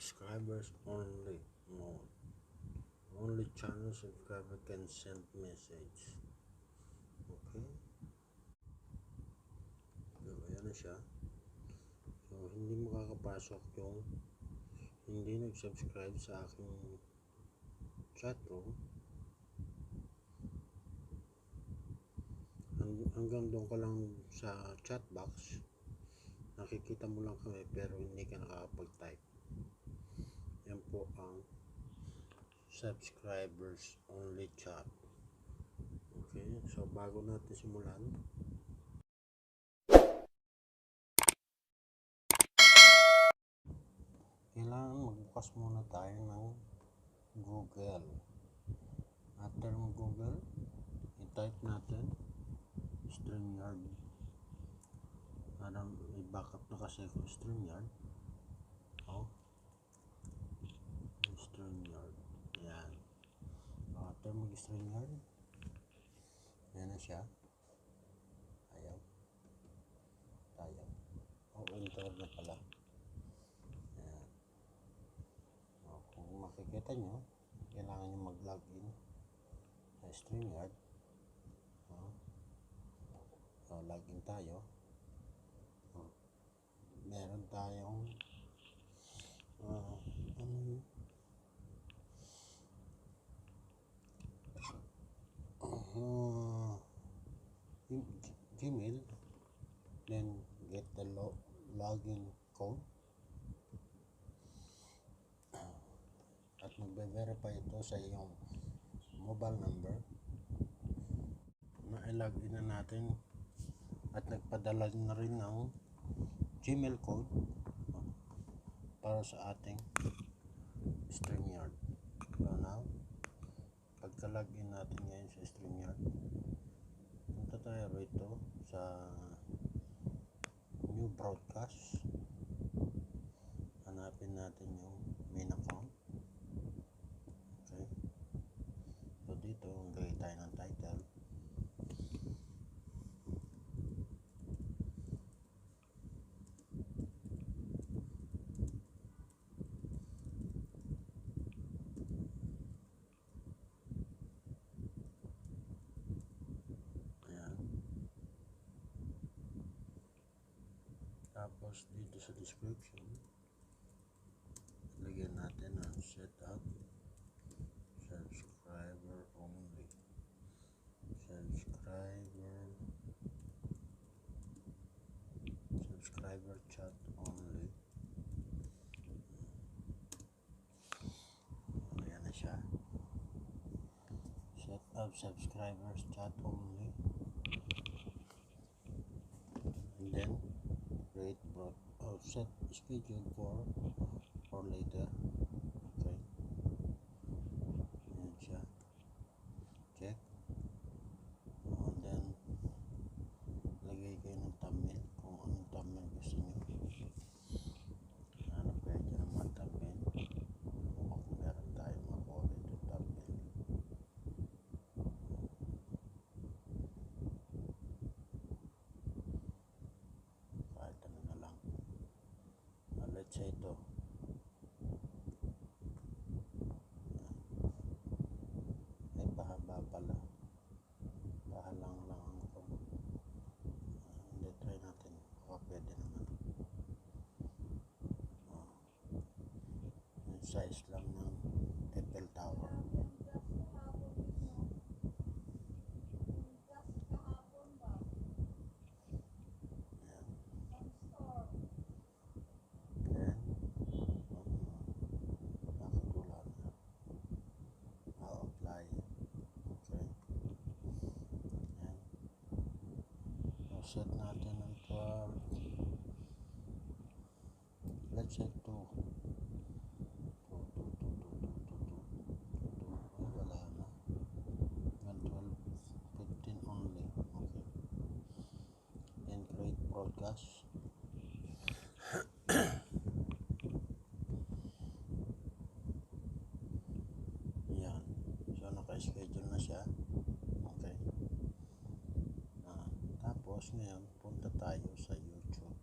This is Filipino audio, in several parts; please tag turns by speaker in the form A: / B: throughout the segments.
A: subscribers only mode. Only channel subscriber can send message. Okay? So, ayan na siya. So, hindi makakapasok yung hindi nag-subscribe sa aking chat room. Hanggang doon ka lang sa chat box. Nakikita mo lang kami pero hindi ka nakakapag-type. Yan po ang subscribers only chat. Okay, so bago natin simulan, kailangan magbukas muna tayo ng Google. After ng Google, i-type natin StreamYard. Parang i-backup na kasi ko StreamYard. StreamYard. Ayan. After mag-StreamYard, ayan na siya. Ayaw. Enter na pala. Ayan. Kung makikita nyo, kailangan nyo mag-login sa StreamYard. So, login tayo. Meron tayong Gmail, then get the login code at magbe-verify ito sa iyong mobile number na i-login na natin at nagpadala na rin ng Gmail code para sa ating StreamYard. So now, pagka-login natin ngayon sa StreamYard, punta tayo rito sa new broadcast. Hanapin natin yung main account. Okay. So dito, maglagay tayo ng title. Tapos dito sa description, lagyan natin ang setup subscriber only. Subscriber chat only. Ayan na siya. Setup subscribers chat only. And then create set schedule for later. Okay. Ayan siya. Check. And then lagay kayo ng thumbnail kung anong thumbnail gusto nyo. Hanap kayo dyan ng mga thumbnail. Kung meron tayo makuha dito thumbnail. Kahit ano na lang. Let's say ito. Ay pahaba pala. Pahalang lang ako. Hindi, try natin. Baka pwede naman. Yung size lang ng Eiffel Tower. Set natin ng 12. Let's set 2. Ay, wala na. 12, 15 only. Okay. Then create broadcast. Yan. So, naka-schedule na siya. Okay. Tapos ngayon, punta tayo sa YouTube.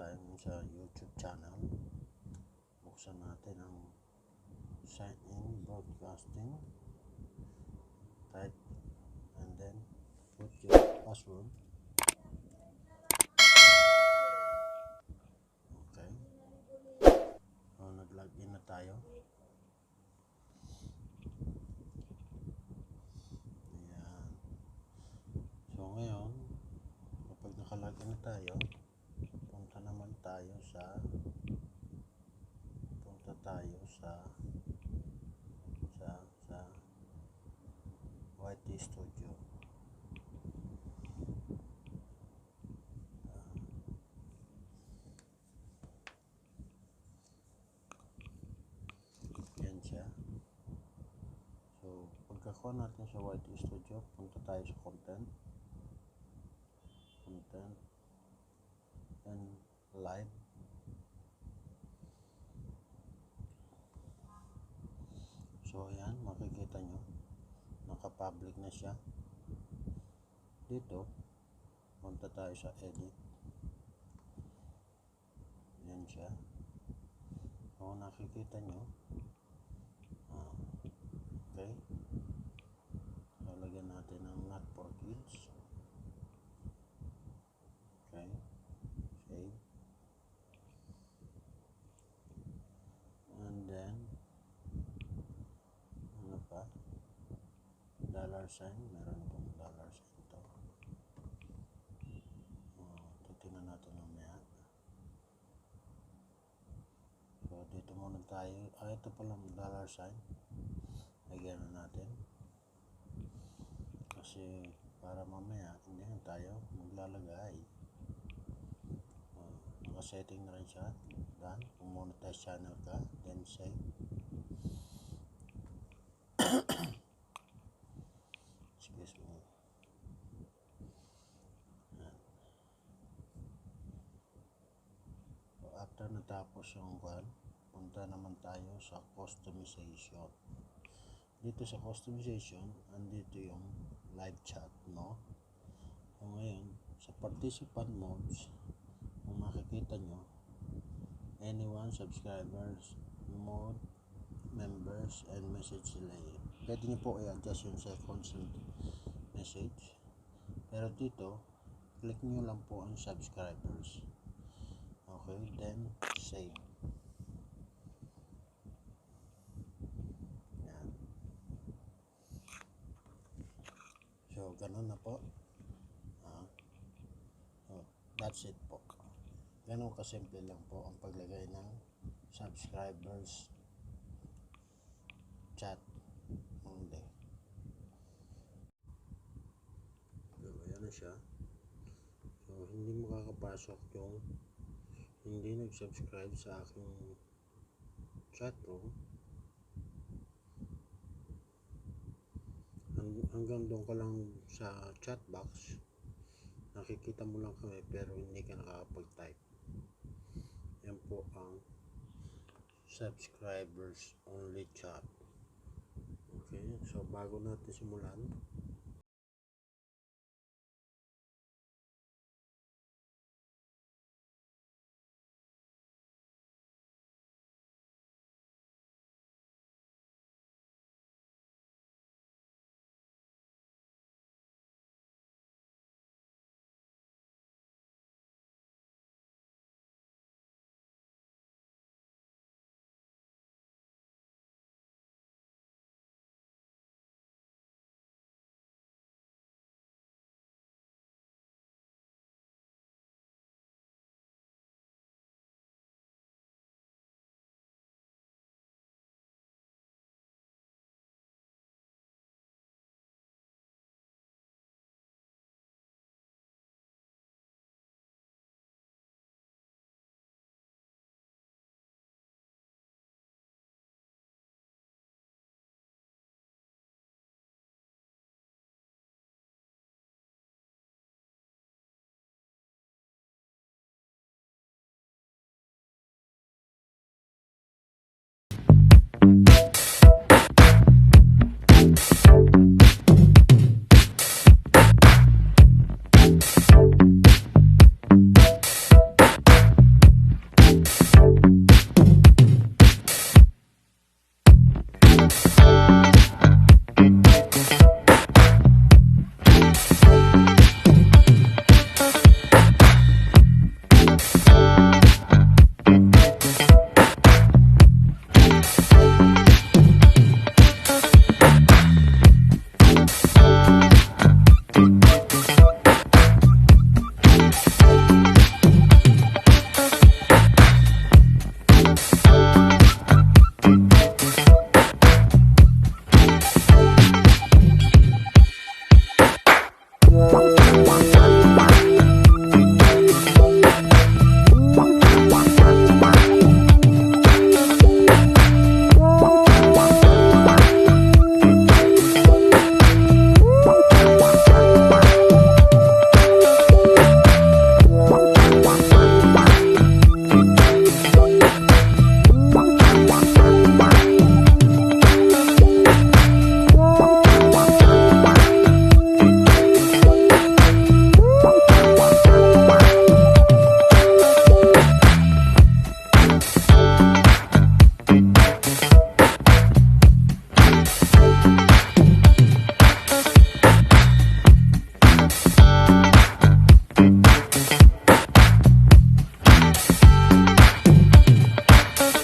A: tayo sa YouTube channel. Buksan natin ang sign in broadcasting. Type and then put your password. Okay. So, nag-login na tayo. Ayan. So, ngayon, kapag nakalagin na tayo, punta tayo sa YT Studio. Yan siya. So, pagkakuha natin sa YT Studio, punta tayo sa content and live. So ayan, makikita nyo naka-public na siya. Dito punta tayo sa edit. Yan siya. So nakikita nyo, okay, so lagyan natin ng not for kids. Okay, save. And then ano pa, $sign, meron pong $sign ito. Titingnan natin mamaya. So dito muna tayo, ito palang $sign, lagyan na natin kasi para mamaya hindi na tayo maglalagay. Nakasetting na rin siya. Done. Kung monetize channel ka, then save. Excuse me. So after natapos yung one, punta naman tayo sa customization. Dito sa customization, andito yung live chat, no? So ngayon, sa participant modes, kung makikita nyo, anyone, subscribers, mode, members, and message delay. Pwede nyo po i-adjust yung seconds message. Pero dito, click nyo lang po ang subscribers. Okay, then save. Yan. So, ganun na po. So, that's it po. Ganun kasimple lang po ang paglagay ng subscribers chat only. So, ayan na siya. So, hindi makakapasok yung hindi nag-subscribe sa aking chat room. Hanggang doon ka lang sa chat box. Nakikita mo lang kami pero hindi ka nakakapag-type. Yan po ang subscribers only chat. Okay, so bago natin simulan,